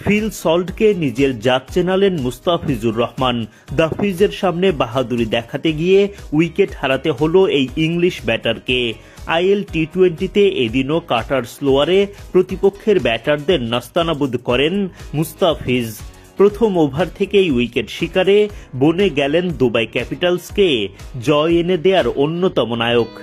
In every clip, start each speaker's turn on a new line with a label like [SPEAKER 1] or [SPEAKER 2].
[SPEAKER 1] Feel সল্টকে নিজের জাত চেনালেন Mustafizur Rahman. The ফিজের সামনে বাহাদুরি দেখাতে গিয়ে উইকেট হারাতে হলো এই ইংলিশ ব্যাটারকে। আইএল টি-20তে এদিনও কাটার স্লোয়ারে প্রতিপক্ষের ব্যাটারদের নাস্তানাবুদ করেন মুস্তাফিজ। প্রথম ওভার থেকেই উইকেট শিকারে বনে গেলেন দুবাই ক্যাপিটালসকে জয় এনে দেয়ার অন্যতম নায়ক।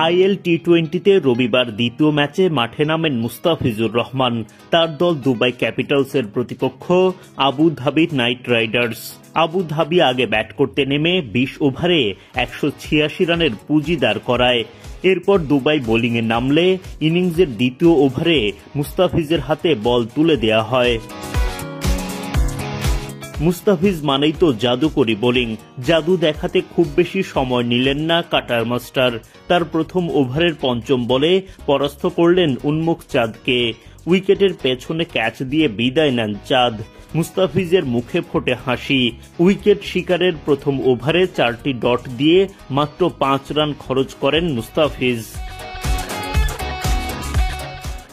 [SPEAKER 1] আইএল টি-20তে রবিবার দ্বিতীয় ম্যাচে মাঠে নামেন মুস্তাফিজুর রহমান। তার দল দুবাই ক্যাপিটালসের প্রতিপক্ষ Abu Dhabi night Riders. Abu Dhabi আগে ব্যাট করতে নেমে ২০ ওভারে ১৮৬ রানের পুঁজি দাঁড় করায়। এরপর দুবাই বোলিংয়ে নামলে ইনিংসের দ্বিতীয় ওভারে মুস্তাফিজের হাতে বল তুলে দেয়া হয়। মুস্তাফিজ মানেই তো জাদুকরি বোলিং। জাদু দেখাতে খুব বেশি সময় নিলেন না কাটার মাস্টার। তার প্রথম ওভারের পঞ্চম বলে পরাস্ত করলেন উন্মুখ চাঁদকে। উইকেটের পেছনে ক্যাচ দিয়ে বিদায় নেন চাঁদ। মুস্তাফিজের মুখে ফোটে হাসি। উইকেট শিকারের প্রথম ওভারে 4টি ডট দিয়ে মাত্র 5 রান খরচ করেন মুস্তাফিজ।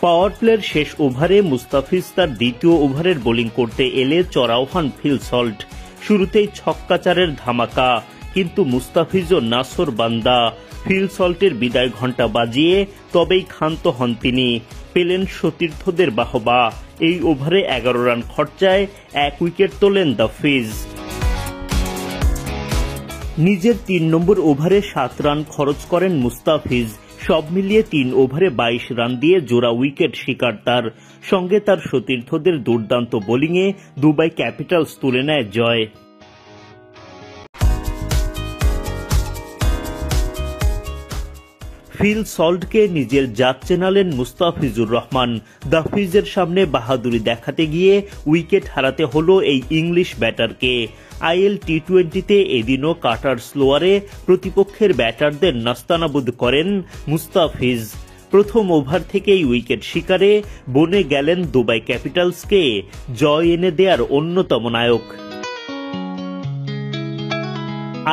[SPEAKER 1] পাওয়ার প্লের শেষ ওভারে মুস্তাফিজ তার দ্বিতীয় ওভারের বোলিং করতে এলে চড়াও হন ফিল সল্ট। শুরুতেই ছক্কাচারের ধামাকা, কিন্তু মুস্তাফিজও নাসর বান্দা। ফিল সল্টের বিদায় ঘণ্টা বাজিয়ে তবেই ক্ষান্ত হন তিনি। পেলেন সতীর্থদের বাহবা। এই ওভারে 11 রান খরচায় 1 উইকেট তোলেন দ্য ফিজ। নিজের 3 নম্বর ওভারে 7 রান খরচ করেন মুস্তাফিজ। সব মিলিয়ে 3 ওভারে 22 রান দিয়ে জোড়া উইকেট শিকার তার। সঙ্গে তার সতীর্থদের দুর্দান্ত বোলিংয়ে দুবাই ক্যাপিটালস তুলে নেয় জয়। ফিল সল্টকে নিজের জাত চেনালেন মুস্তাফিজুর রহমান। দ্য ফিজের সামনে বাহাদুরি দেখাতে গিয়ে উইকেট হারাতে হলো এই ইংলিশ ব্যাটারকে। আইএল টি-20তে এদিনও কাটার স্লোয়ারে প্রতিপক্ষের ব্যাটারদের নাস্তানাবুদ করেন মুস্তাফিজ। প্রথম ওভার থেকেই উইকেট শিকারে বনে গেলেন দুবাই ক্যাপিটালসকে জয় এনে দেয়ার অন্যতম নায়ক।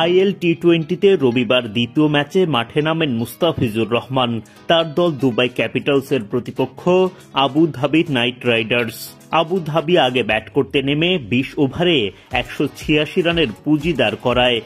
[SPEAKER 1] আইএল টি-20তে রবিবার দ্বিতীয় ম্যাচে মাঠে নামেন মুস্তাফিজুর রহমান। তার দল দুবাই ক্যাপিটালসের প্রতিপক্ষ Abu Dhabi night Riders. Abu Dhabi আগে ব্যাট করতে নেমে 20 ওভারে 186 রানের পুঁজি দাঁড় করায়।